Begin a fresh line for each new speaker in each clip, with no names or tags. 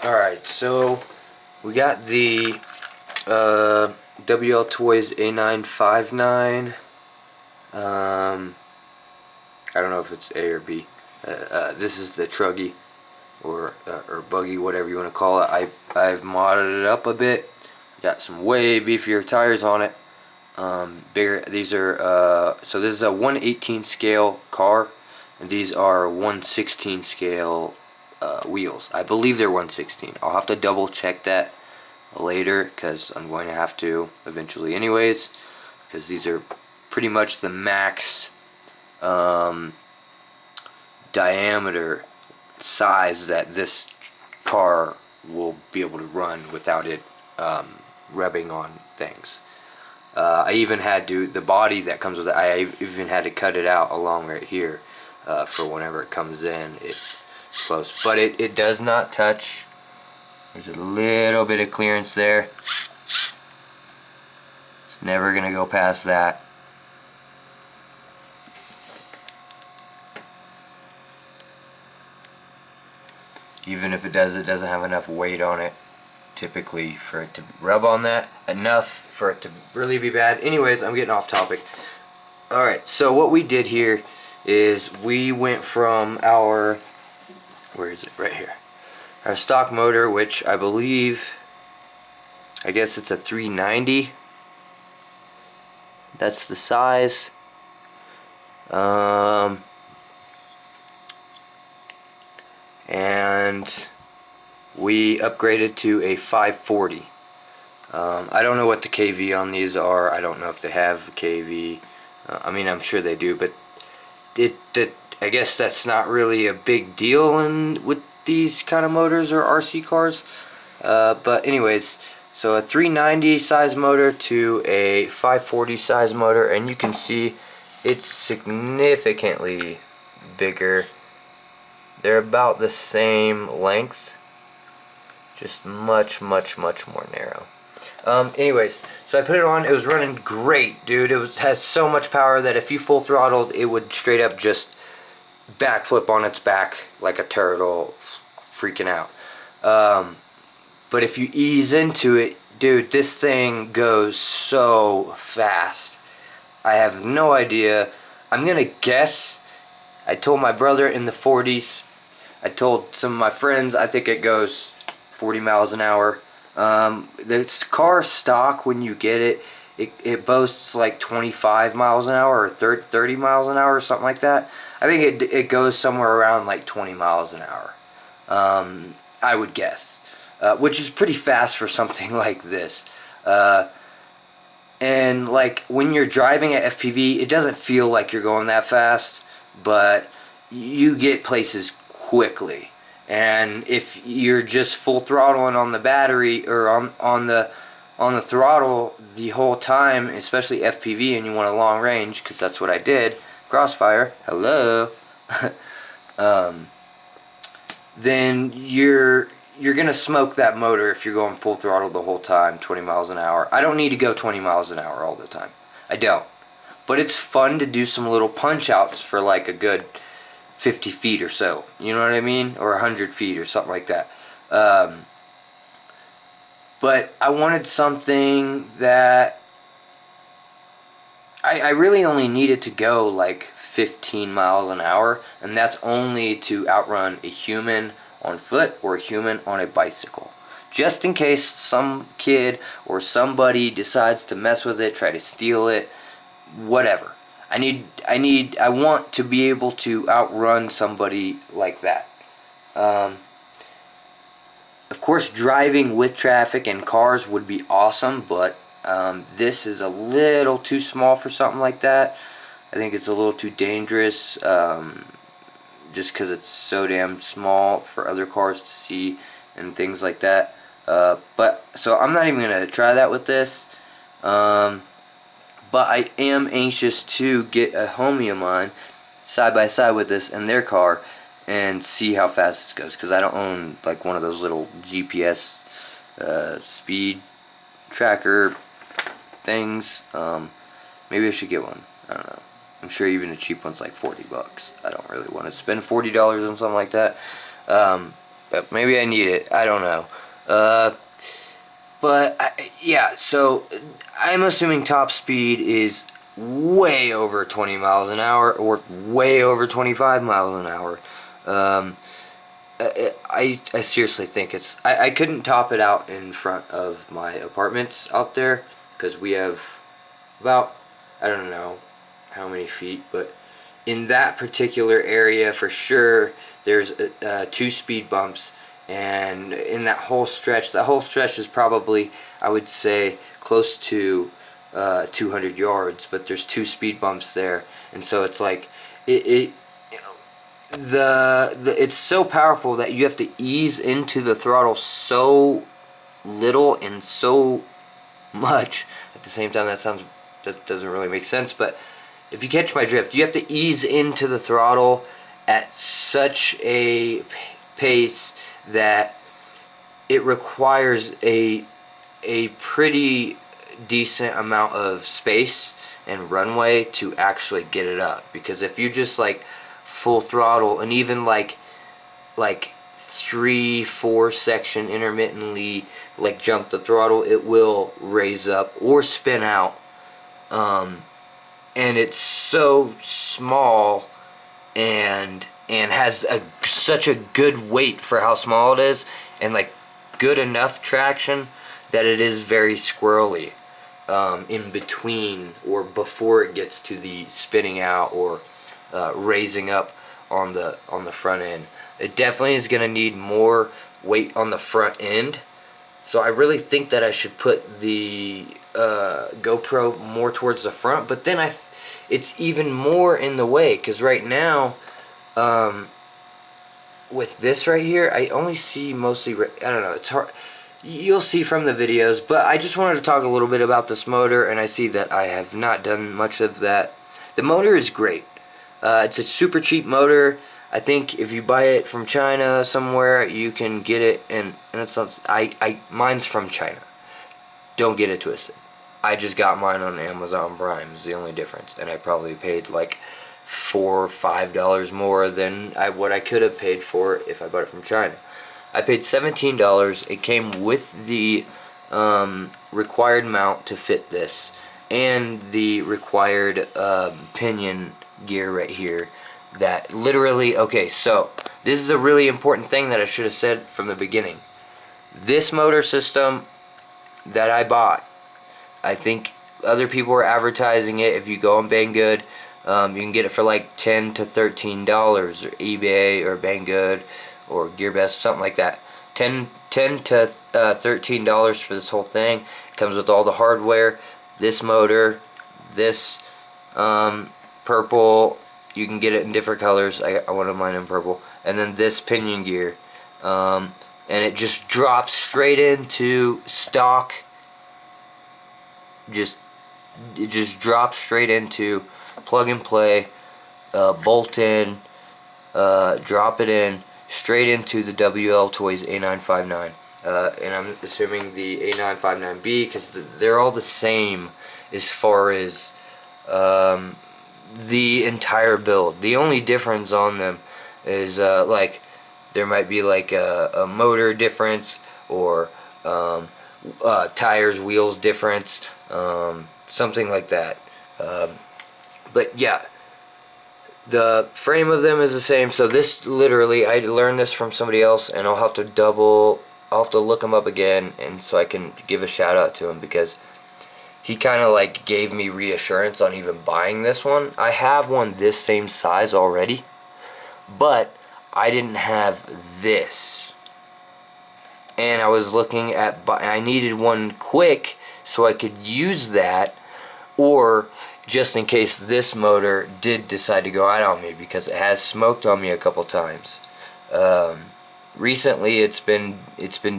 Alright, so we got the WLtoys A959. I don't know if it's A or B. This is the truggy or buggy, whatever you want to call it. I've modded it up a bit. Got some way beefier tires on it. Bigger. These are so this is a 1/18 scale car, and these are 1/16 scale wheels. I believe they're 1/16. I'll have to double check that later because I'm going to have to eventually anyways, because these are pretty much the max diameter size that this car will be able to run without it rubbing on things. I even had to, the body that comes with it, I even had to cut it out along right here for whenever it comes in. It's close, but it does not touch. There's a little bit of clearance there. It's never gonna go past that. Even if it doesn't have enough weight on it typically for it to rub on that, enough for it to really be bad. Anyways, I'm getting off topic. Alright, so what we did here is we went from our, where is it? Right here. Our stock motor, which I believe, I guess it's a 390. That's the size. And we upgraded to a 540. I don't know what the KV on these are. I don't know if they have KV. I mean, I'm sure they do, but I guess that's not really a big deal with these kind of motors or RC cars. But anyways, so a 390 size motor to a 540 size motor, and you can see it's significantly bigger. They're about the same length, just much more narrow. Anyways, so I put it on. It was running great, dude. It has so much power that if you full throttled, it would straight up just backflip on its back like a turtle, freaking out. But if you ease into it, dude, this thing goes so fast. I have no idea. I'm gonna guess. I told my brother in the 40s. I told some of my friends I think it goes 40 miles an hour. The car stock, when you get it, it boasts like 25 miles an hour or 30 miles an hour or something like that. I think it goes somewhere around like 20 miles an hour. I would guess, which is pretty fast for something like this. And like when you're driving at FPV, it doesn't feel like you're going that fast, but you get places quickly. And if you're just full throttling on the battery or on the throttle the whole time, especially FPV, and you want a long range, because that's what I did, Crossfire, hello, then you're gonna smoke that motor if you're going full throttle the whole time, 20 miles an hour. I don't need to go 20 miles an hour all the time. I don't. But it's fun to do some little punch outs for like a good 50 feet or so, you know what I mean, or 100 feet or something like that. But I wanted something that I really only needed to go like 15 miles an hour, and that's only to outrun a human on foot or a human on a bicycle, just in case some kid or somebody decides to mess with it, try to steal it, whatever. I want to be able to outrun somebody like that. Of course, driving with traffic and cars would be awesome, but this is a little too small for something like that. I think it's a little too dangerous, just because it's so damn small for other cars to see and things like that. But so I'm not even gonna try that with this. But I am anxious to get a homie of mine side by side with this in their car and see how fast this goes, because I don't own like one of those little GPS speed tracker things. Maybe I should get one. I don't know. I'm sure even a cheap one's like $40. I don't really want to spend $40 on something like that. but maybe I need it. I don't know. Yeah, so I'm assuming top speed is way over 20 miles an hour or way over 25 miles an hour. I seriously think it's... I couldn't top it out in front of my apartments out there because we have about, I don't know how many feet, but in that particular area for sure there's 2 speed bumps, and in that whole stretch is probably, I would say, close to 200 yards, but there's 2 speed bumps there, and so it's like it's so powerful that you have to ease into the throttle so little and so much at the same time. That doesn't really make sense, but if you catch my drift, you have to ease into the throttle at such a pace that it requires a pretty decent amount of space and runway to actually get it up. Because if you just like full throttle and even like 3-4 section intermittently like jump the throttle, it will raise up or spin out. And it's so small and has such a good weight for how small it is, and like good enough traction that it is very squirrely in between or before it gets to the spinning out or raising up on the front end. It definitely is going to need more weight on the front end, so I really think that I should put the GoPro more towards the front, but then it's even more in the way, because right now with this right here, I only see mostly, I don't know, it's hard, you'll see from the videos, but I just wanted to talk a little bit about this motor, and I see that I have not done much of that. The motor is great. It's a super cheap motor. I think if you buy it from China somewhere, you can get it, and it's not, mine's from China. Don't get it twisted. I just got mine on Amazon Prime is the only difference, and I probably paid like $4 or $5 more than what I could have paid for it if I bought it from China. I paid $17. It came with the required mount to fit this, and the required pinion gear right here. That literally, okay, so this is a really important thing that I should have said from the beginning. This motor system that I bought, I think other people are advertising it. If you go on Banggood, you can get it for like $10 to $13, or eBay or Banggood or GearBest, something like that. $10 to $13 for this whole thing. It comes with all the hardware. This motor, this purple, you can get it in different colors. I wanted mine in purple. And then this pinion gear, and it just drops straight into stock. It just drops straight into plug and play, bolt in, drop it in, straight into the WLtoys A959. And I'm assuming the A959B, because they're all the same as far as the entire build. The only difference on them is like there might be like a motor difference, or tires, wheels difference, something like that. But yeah, the frame of them is the same. So this literally, I learned this from somebody else, and I'll have to look him up again, and so I can give a shout out to him, because he kind of like gave me reassurance on even buying this one. I have one this same size already, but I didn't have this, and I was looking at, I needed one quick so I could use that, or just in case this motor did decide to go out on me, because it has smoked on me a couple times. Recently it's been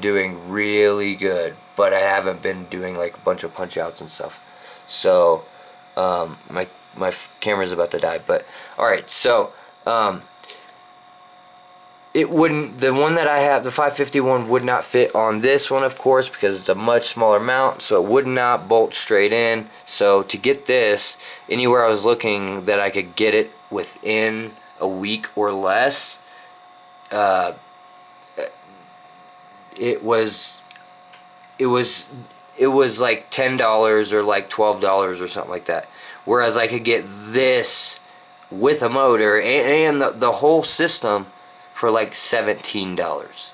doing really good, but I haven't been doing like a bunch of punch outs and stuff. So my camera's about to die. But alright, so it wouldn't, the one that I have, the 551, would not fit on this one, of course, because it's a much smaller mount, so it would not bolt straight in. So to get this, anywhere I was looking that I could get it within a week or less, it was like $10 or like $12 or something like that. Whereas I could get this with a motor and the whole system for like $17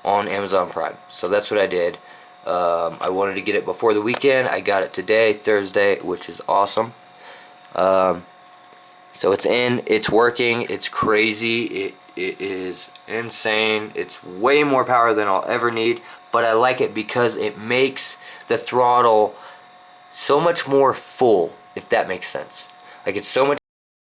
on Amazon Prime. So that's what I did. I wanted to get it before the weekend. I got it today, Thursday, which is awesome. So it's in, it's working, it's crazy, it is insane. It's way more power than I'll ever need, but I like it because it makes the throttle so much more full, if that makes sense. Like, it's so much